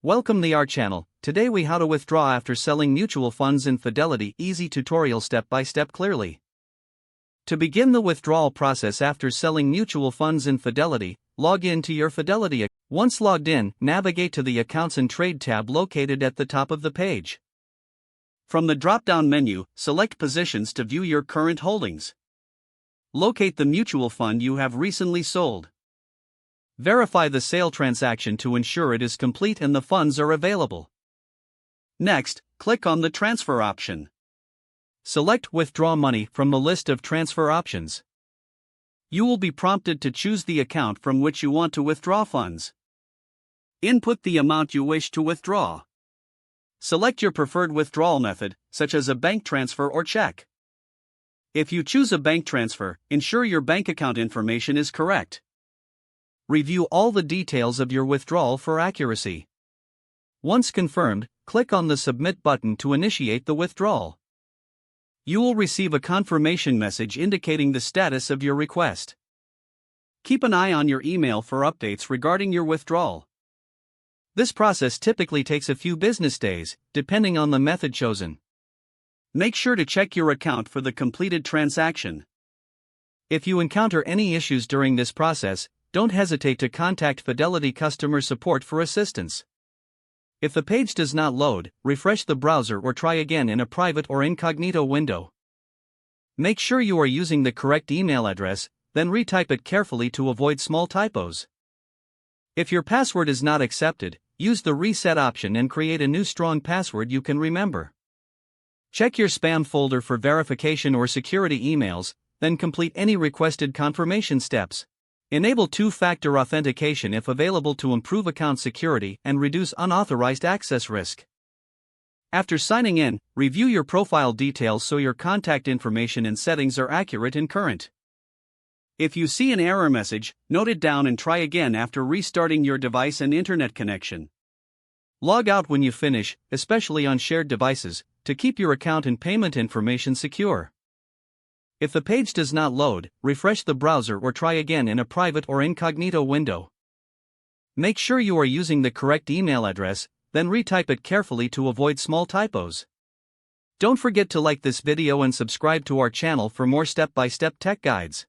Welcome to our channel. Today we how to withdraw after selling mutual funds in Fidelity. Easy tutorial step by step clearly. To begin the withdrawal process after selling mutual funds in Fidelity, log in to your Fidelity account. Once logged in, navigate to the Accounts and Trade tab located at the top of the page. From the drop-down menu, select Positions to view your current holdings. Locate the mutual fund you have recently sold. Verify the sale transaction to ensure it is complete and the funds are available. Next, click on the Transfer option. Select Withdraw Money from the list of transfer options. You will be prompted to choose the account from which you want to withdraw funds. Input the amount you wish to withdraw. Select your preferred withdrawal method, such as a bank transfer or check. If you choose a bank transfer, ensure your bank account information is correct. Review all the details of your withdrawal for accuracy. Once confirmed, click on the Submit button to initiate the withdrawal. You will receive a confirmation message indicating the status of your request. Keep an eye on your email for updates regarding your withdrawal. This process typically takes a few business days, depending on the method chosen. Make sure to check your account for the completed transaction. If you encounter any issues during this process, don't hesitate to contact Fidelity customer support for assistance. If the page does not load, refresh the browser or try again in a private or incognito window. Make sure you are using the correct email address, then retype it carefully to avoid small typos. If your password is not accepted, use the Reset option and create a new strong password you can remember. Check your spam folder for verification or security emails, then complete any requested confirmation steps. Enable two-factor authentication if available to improve account security and reduce unauthorized access risk. After signing in, review your profile details so your contact information and settings are accurate and current. If you see an error message, note it down and try again after restarting your device and internet connection. Log out when you finish, especially on shared devices, to keep your account and payment information secure. If the page does not load, refresh the browser or try again in a private or incognito window. Make sure you are using the correct email address, then retype it carefully to avoid small typos. Don't forget to like this video and subscribe to our channel for more step-by-step tech guides.